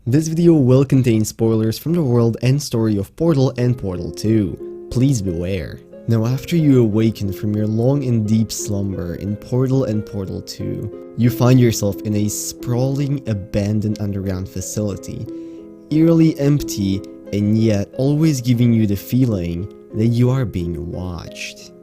This video will contain spoilers from the world and story of Portal and Portal 2. Please beware. Now, after you awaken from your long and deep slumber in Portal and Portal 2, you find yourself in a sprawling, abandoned underground facility, eerily empty and yet always giving you the feeling that you are being watched.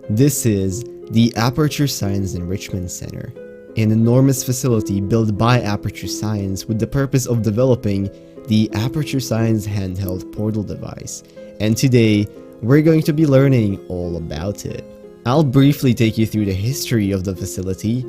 This is the Aperture Science Enrichment Center, an enormous facility built by Aperture Science with the purpose of developing the Aperture Science handheld portal device, and today we're going to be learning all about it. I'll briefly take you through the history of the facility,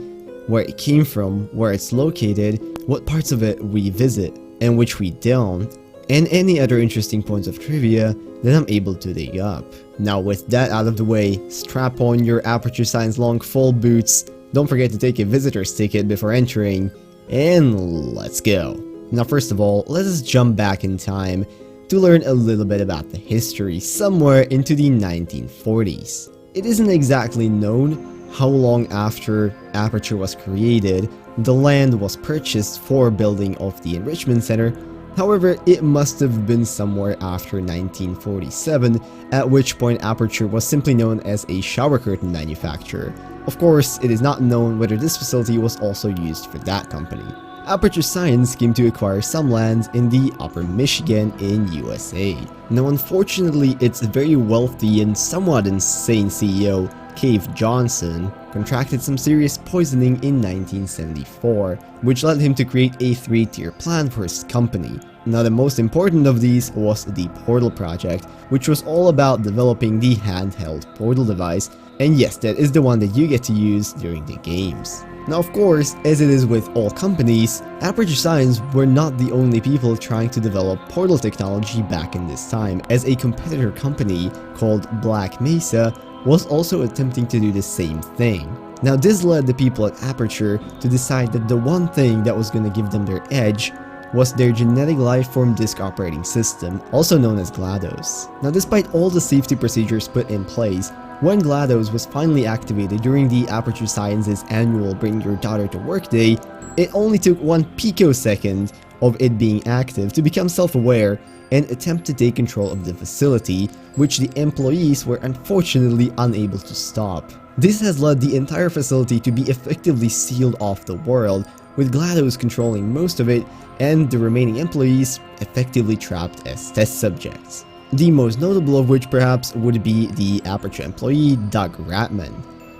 where it came from, where it's located, what parts of it we visit and which we don't, and any other interesting points of trivia that I'm able to dig up. Now, with that out of the way, strap on your Aperture Science long full boots, don't forget to take a visitor's ticket before entering, and let's go. Now, first of all, let us jump back in time to learn a little bit about the history somewhere into the 1940s. It isn't exactly known how long after Aperture was created the land was purchased for building of the Enrichment Center. However, it must have been somewhere after 1947, at which point Aperture was simply known as a shower curtain manufacturer. Of course, it is not known whether this facility was also used for that company. Aperture Science came to acquire some lands in the Upper Michigan in USA. Now, unfortunately, its very wealthy and somewhat insane CEO, Cave Johnson, contracted some serious poisoning in 1974, which led him to create a 3-tier plan for his company. Now, the most important of these was the Portal project, which was all about developing the handheld portal device, and yes, that is the one that you get to use during the games. Now, of course, as it is with all companies, Aperture Science were not the only people trying to develop portal technology back in this time, as a competitor company called Black Mesa was also attempting to do the same thing. Now, this led the people at Aperture to decide that the one thing that was going to give them their edge was their genetic life-form disk operating system, also known as GLaDOS. Now, despite all the safety procedures put in place, when GLaDOS was finally activated during the Aperture Science's annual Bring Your Daughter to Work Day, it only took 1 picosecond of it being active to become self-aware and attempt to take control of the facility, which the employees were unfortunately unable to stop. This has led the entire facility to be effectively sealed off the world, with GLaDOS controlling most of it and the remaining employees effectively trapped as test subjects. The most notable of which perhaps would be the Aperture employee Doug Ratman,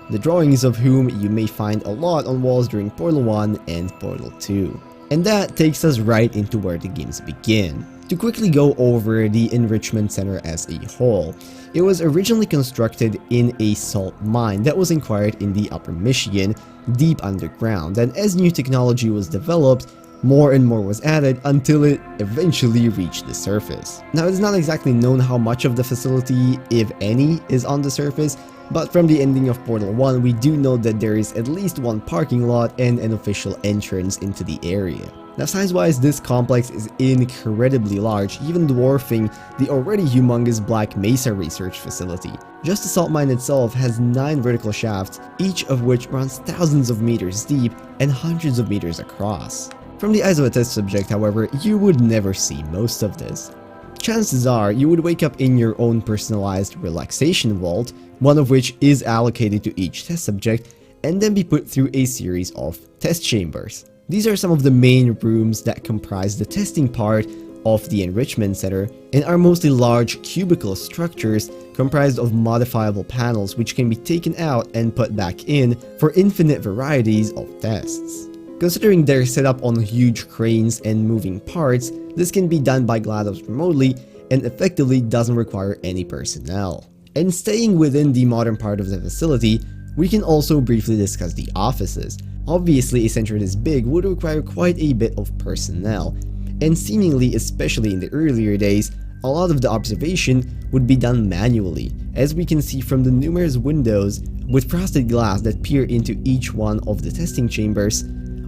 the drawings of whom you may find a lot on walls during Portal 1 and Portal 2. And that takes us right into where the games begin. To quickly go over the Enrichment Center as a whole, it was originally constructed in a salt mine that was acquired in the Upper Michigan, deep underground, and as new technology was developed, more and more was added until it eventually reached the surface. Now, it is not exactly known how much of the facility, if any, is on the surface, but from the ending of Portal 1, we do know that there is at least one parking lot and an official entrance into the area. Now, size-wise, this complex is incredibly large, even dwarfing the already humongous Black Mesa research facility. Just the salt mine itself has 9 vertical shafts, each of which runs thousands of meters deep and hundreds of meters across. From the eyes of a test subject, however, you would never see most of this. Chances are you would wake up in your own personalized relaxation vault, one of which is allocated to each test subject, and then be put through a series of test chambers. These are some of the main rooms that comprise the testing part of the Enrichment Center and are mostly large cubicle structures comprised of modifiable panels which can be taken out and put back in for infinite varieties of tests. Considering they're set up on huge cranes and moving parts, this can be done by GLaDOS remotely and effectively doesn't require any personnel. And staying within the modern part of the facility, we can also briefly discuss the offices. Obviously, a center this big would require quite a bit of personnel, and seemingly, especially in the earlier days, a lot of the observation would be done manually, as we can see from the numerous windows with frosted glass that peer into each one of the testing chambers,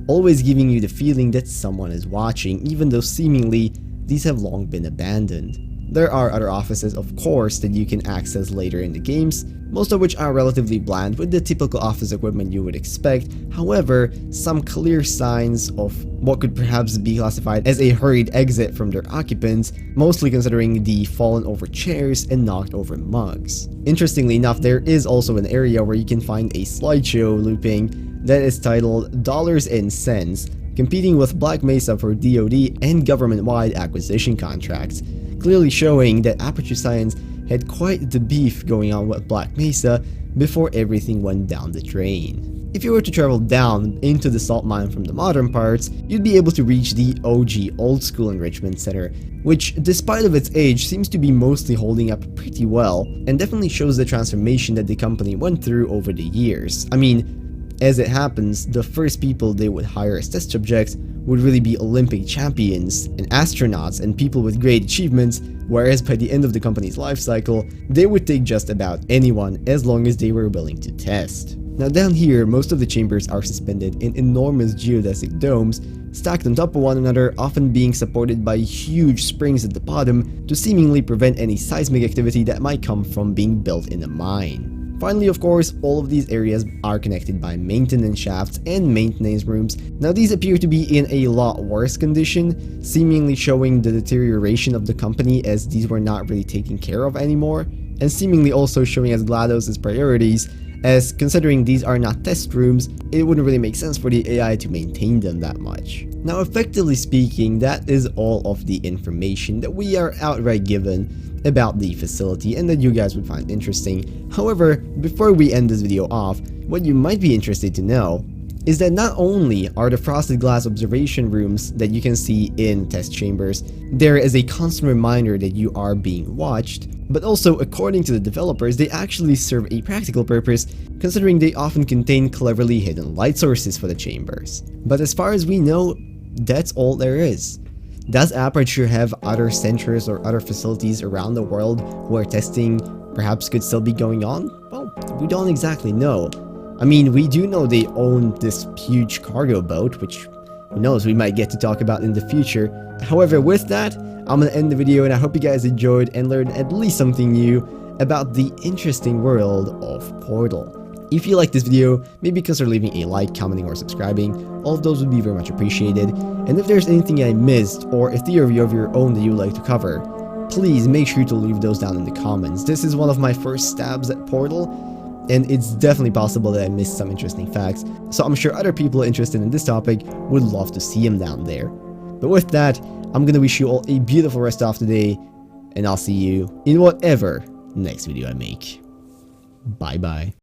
always giving you the feeling that someone is watching, even though seemingly these have long been abandoned. There are other offices, of course, that you can access later in the games, most of which are relatively bland with the typical office equipment you would expect. However, some clear signs of what could perhaps be classified as a hurried exit from their occupants, mostly considering the fallen over chairs and knocked over mugs. Interestingly enough, there is also an area where you can find a slideshow looping that is titled Dollars and Cents, competing with Black Mesa for DoD and government-wide acquisition contracts, clearly showing that Aperture Science had quite the beef going on with Black Mesa before everything went down the drain. If you were to travel down into the salt mine from the modern parts, you'd be able to reach the OG Old School Enrichment Center, which, despite of its age, seems to be mostly holding up pretty well, and definitely shows the transformation that the company went through over the years. I mean, as it happens, the first people they would hire as test subjects would really be Olympic champions and astronauts and people with great achievements, whereas by the end of the company's life cycle, they would take just about anyone as long as they were willing to test. Now down here, most of the chambers are suspended in enormous geodesic domes, stacked on top of one another, often being supported by huge springs at the bottom to seemingly prevent any seismic activity that might come from being built in a mine. Finally, of course, all of these areas are connected by maintenance shafts and maintenance rooms. Now these appear to be in a lot worse condition, seemingly showing the deterioration of the company as these were not really taken care of anymore, and seemingly also showing as GLaDOS' priorities, as considering these are not test rooms, it wouldn't really make sense for the AI to maintain them that much. Now effectively speaking, that is all of the information that we are outright given about the facility and that you guys would find interesting. However, before we end this video off, what you might be interested to know is that not only are the frosted glass observation rooms that you can see in test chambers there as a constant reminder that you are being watched, but also, according to the developers, they actually serve a practical purpose, considering they often contain cleverly hidden light sources for the chambers. But as far as we know, that's all there is. Does Aperture have other centers or other facilities around the world where testing perhaps could still be going on? Well, we don't exactly know. I mean, we do know they own this huge cargo boat, which who knows, we might get to talk about in the future. However, with that, I'm gonna end the video, and I hope you guys enjoyed and learned at least something new about the interesting world of Portal. If you like this video, maybe consider leaving a like, commenting, or subscribing. All of those would be very much appreciated. And if there's anything I missed, or a theory of your own that you would like to cover, please make sure to leave those down in the comments. This is one of my first stabs at Portal, and it's definitely possible that I missed some interesting facts, so I'm sure other people interested in this topic would love to see them down there. But with that, I'm gonna wish you all a beautiful rest of the day, and I'll see you in whatever next video I make. Bye bye.